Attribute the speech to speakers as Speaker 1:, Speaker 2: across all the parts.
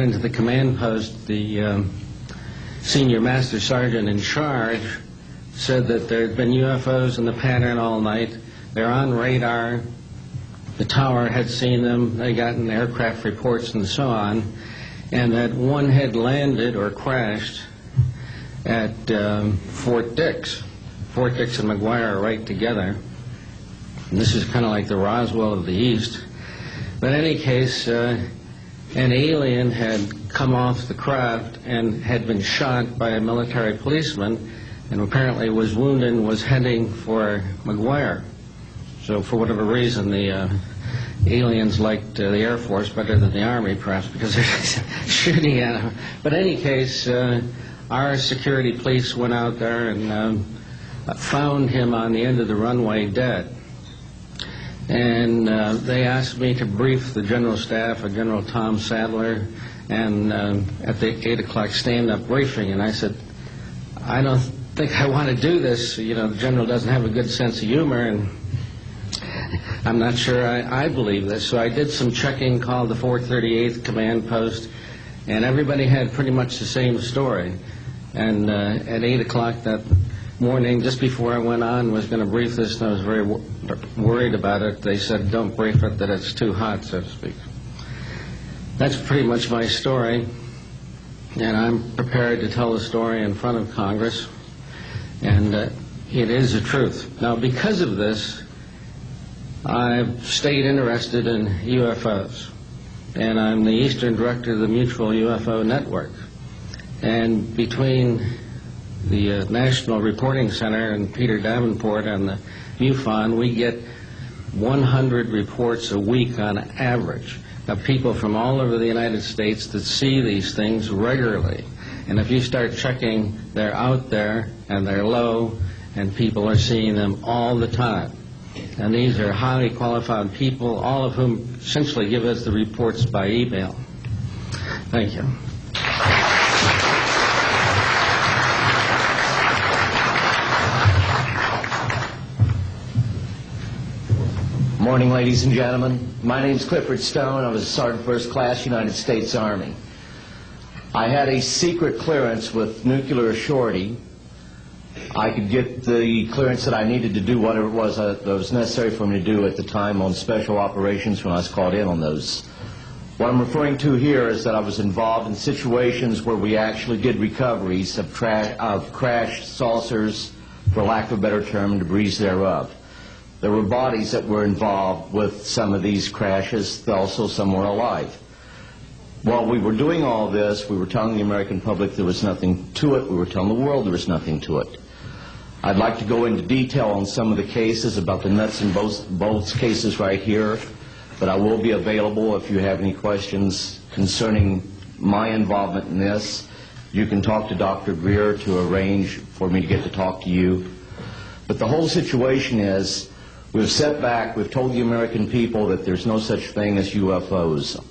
Speaker 1: got into the command post, the senior master sergeant in charge said that there had been UFOs in the pattern all night. They're on radar. The tower had seen them. They got in aircraft reports and so on. And that one had landed or crashed at Fort Dix. Fort Dix and McGuire are right together. And this is kind of like the Roswell of the East. But in any case, an alien had come off the craft and had been shot by a military policeman, and apparently was wounded and was heading for McGuire. So for whatever reason, the aliens liked the Air Force better than the Army, perhaps because they're shooting at them. But in any case, our security police went out there and found him on the end of the runway dead. And they asked me to brief the general staff, General Tom Sadler, and at the 8 o'clock stand-up briefing, and I said, I don't think I want to do this. You know, the general doesn't have a good sense of humor, and I'm not sure I believe this. So I did some checking, called the 438th command post, and everybody had pretty much the same story. And at 8 o'clock that morning, just before I went on, was going to brief this, and I was very worried about it. They said, don't brief it, that it's too hot, so to speak. That's pretty much my story, and I'm prepared to tell the story in front of Congress, and it is the truth. Now, because of this, I've stayed interested in UFOs, and I'm the Eastern Director of the Mutual UFO Network. And between the National Reporting Center and Peter Davenport and the MUFON, we get 100 reports a week on average of people from all over the United States that see these things regularly. And if you start checking, they're out there and they're low, and people are seeing them all the time. And these are highly qualified people, all of whom essentially give us the reports by email. Thank you.
Speaker 2: Morning, ladies and gentlemen. My name's Clifford Stone. I was a Sergeant First Class, United States Army. I had a secret clearance with nuclear surety. I could get the clearance that I needed to do whatever it was that was necessary for me to do at the time on special operations when I was called in on those. What I'm referring to here is that I was involved in situations where we actually did recoveries of crashed saucers, for lack of a better term, debris thereof. There were bodies that were involved with some of these crashes, also some were alive. While we were doing all this, we were telling the American public there was nothing to it. We were telling the world there was nothing to it. I'd like to go into detail on some of the cases, about the nuts and bolts cases right here, but I will be available if you have any questions concerning my involvement in this. You can talk to Dr. Greer to arrange for me to get to talk to you. But the whole situation is, we've set back, we've told the American people that there's no such thing as UFOs.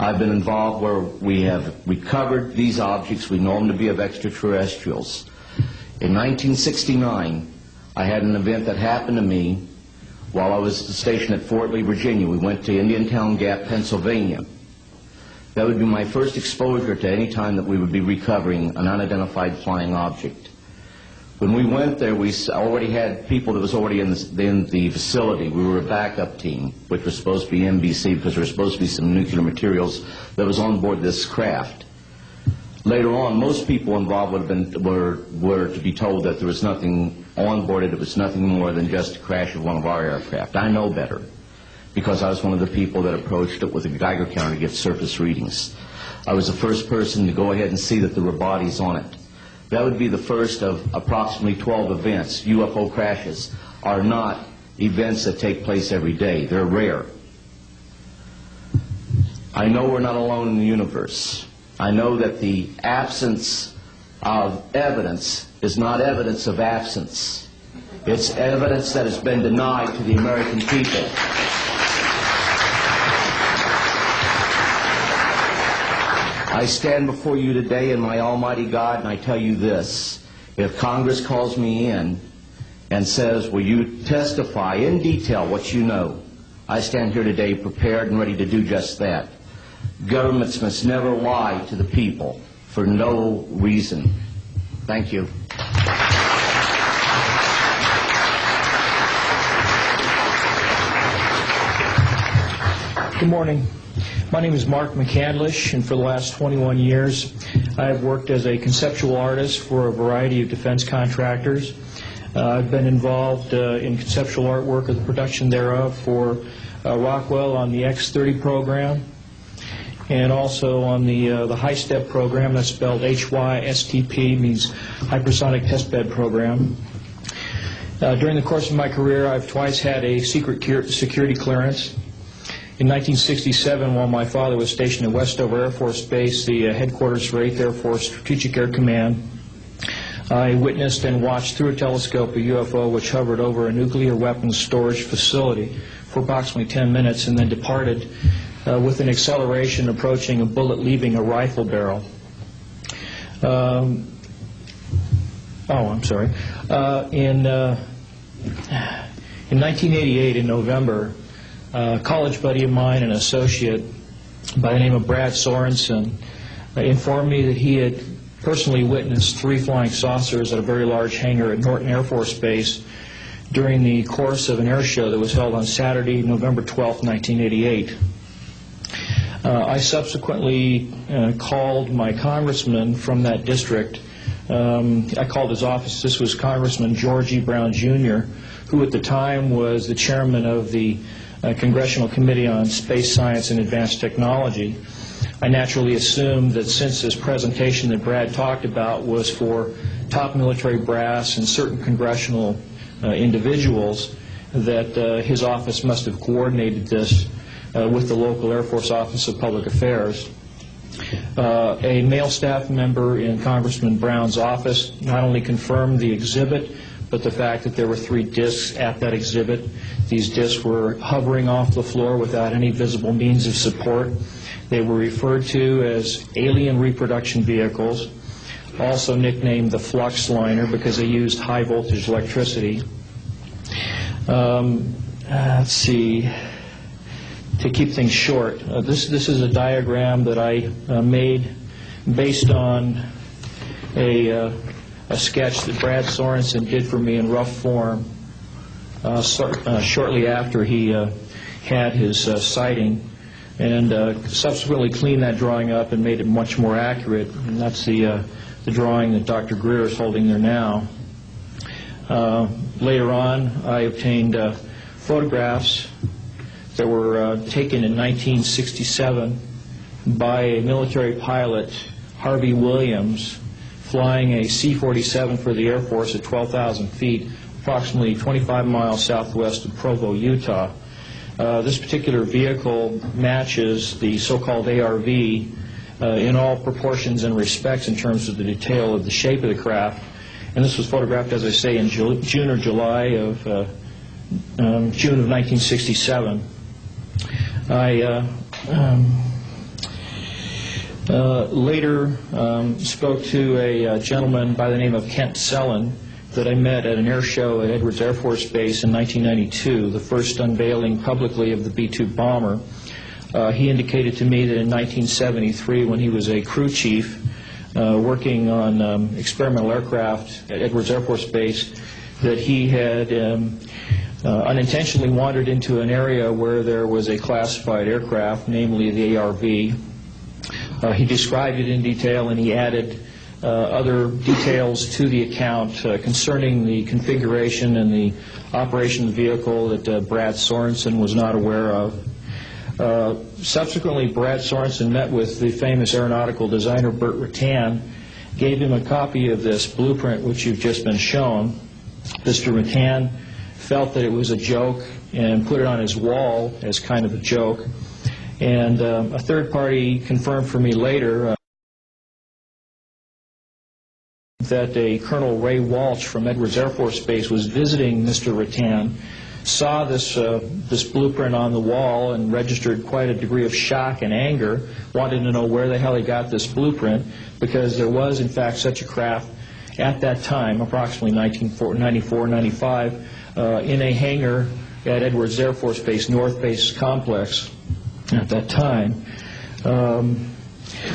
Speaker 2: I've been involved where we have recovered these objects. We know them to be of extraterrestrials. In 1969, I had an event that happened to me while I was stationed at Fort Lee, Virginia. We went to Indiantown Gap, Pennsylvania. That would be my first exposure to any time that we would be recovering an unidentified flying object. When we went there, we already had people that was already in the facility. We were a backup team, which was supposed to be NBC, because there was supposed to be some nuclear materials that was on board this craft. Later on, most people involved were to be told that there was nothing on board it. It was nothing more than just a crash of one of our aircraft. I know better, because I was one of the people that approached it with a Geiger counter to get surface readings. I was the first person to go ahead and see that there were bodies on it. That would be the first of approximately 12 events. UFO crashes are not events that take place every day. They're rare. I know we're not alone in the universe. I know that the absence of evidence is not evidence of absence. It's evidence that has been denied to the American people. I stand before you today in my almighty God, and I tell you this. If Congress calls me in and says, will you testify in detail what you know, I stand here today prepared and ready to do just that. Governments must never lie to the people for no reason. Thank you.
Speaker 3: Good morning. My name is Mark McCandlish, and for the last 21 years I have worked as a conceptual artist for a variety of defense contractors. I've been involved in conceptual artwork of the production thereof for Rockwell on the X-30 program, and also on the high-step program, that's spelled HYSTP, means Hypersonic Testbed Program. During the course of my career, I've twice had a secret security clearance. In 1967, while my father was stationed at Westover Air Force Base, the headquarters for 8th Air Force Strategic Air Command, I witnessed and watched through a telescope a UFO which hovered over a nuclear weapons storage facility for approximately 10 minutes and then departed with an acceleration approaching a bullet leaving a rifle barrel. In 1988, in November, a college buddy of mine, an associate by the name of Brad Sorensen, informed me that he had personally witnessed 3 flying saucers at a very large hangar at Norton Air Force Base during the course of an air show that was held on Saturday, November 12, 1988. I subsequently called my congressman from that district. I called his office. This was Congressman George E. Brown, Jr., who at the time was the chairman of the Congressional Committee on Space Science and Advanced Technology. I naturally assumed that since this presentation that Brad talked about was for top military brass and certain congressional individuals, that his office must have coordinated this with the local Air Force Office of Public Affairs. A male staff member in Congressman Brown's office not only confirmed the exhibit, but the fact that there were 3 discs at that exhibit. These discs were hovering off the floor without any visible means of support. They were referred to as alien reproduction vehicles, also nicknamed the flux liner because they used high voltage electricity. Let's see, to keep things short, this is a diagram that I made based on a sketch that Brad Sorensen did for me in rough form shortly after he had his sighting, and subsequently cleaned that drawing up and made it much more accurate. And that's the drawing that Dr. Greer is holding there now. Later on, I obtained photographs that were taken in 1967 by a military pilot, Harvey Williams, flying a C-47 for the Air Force at 12,000 feet, approximately 25 miles southwest of Provo, Utah. This particular vehicle matches the so-called ARV in all proportions and respects in terms of the detail of the shape of the craft. And this was photographed, as I say, in June or July of June of 1967. I later spoke to a gentleman by the name of Kent Sellen that I met at an air show at Edwards Air Force Base in 1992, the first unveiling publicly of the B-2 bomber. He indicated to me that in 1973, when he was a crew chief working on experimental aircraft at Edwards Air Force Base, that he had unintentionally wandered into an area where there was a classified aircraft, namely the ARV. He described it in detail, and he added other details to the account concerning the configuration and the operation of the vehicle that Brad Sorensen was not aware of. Subsequently, Brad Sorensen met with the famous aeronautical designer Burt Rutan, gave him a copy of this blueprint which you've just been shown. Mr. Rutan felt that it was a joke and put it on his wall as kind of a joke. And a third party confirmed for me later that a Colonel Ray Walsh from Edwards Air Force Base was visiting Mr. Rutan, saw this blueprint on the wall and registered quite a degree of shock and anger, wanted to know where the hell he got this blueprint, because there was in fact such a craft at that time, approximately 1994-95, in a hangar at Edwards Air Force Base, North Base Complex at that time.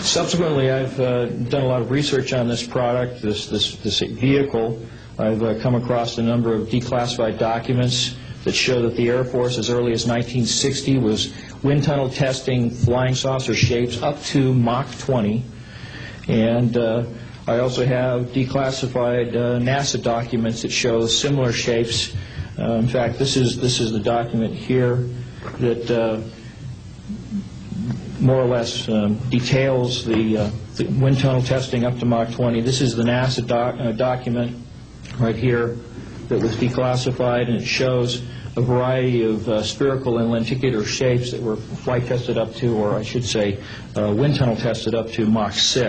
Speaker 3: Subsequently, I've done a lot of research on this product, this vehicle. I've come across a number of declassified documents that show that the Air Force, as early as 1960, was wind tunnel testing flying saucer shapes up to Mach 20. And I also have declassified NASA documents that show similar shapes. In fact, this is the document here that more or less details the wind tunnel testing up to Mach 20. This is the NASA document right here that was declassified, and it shows a variety of spherical and lenticular shapes that were flight tested up to, or I should say, wind tunnel tested up to Mach 6.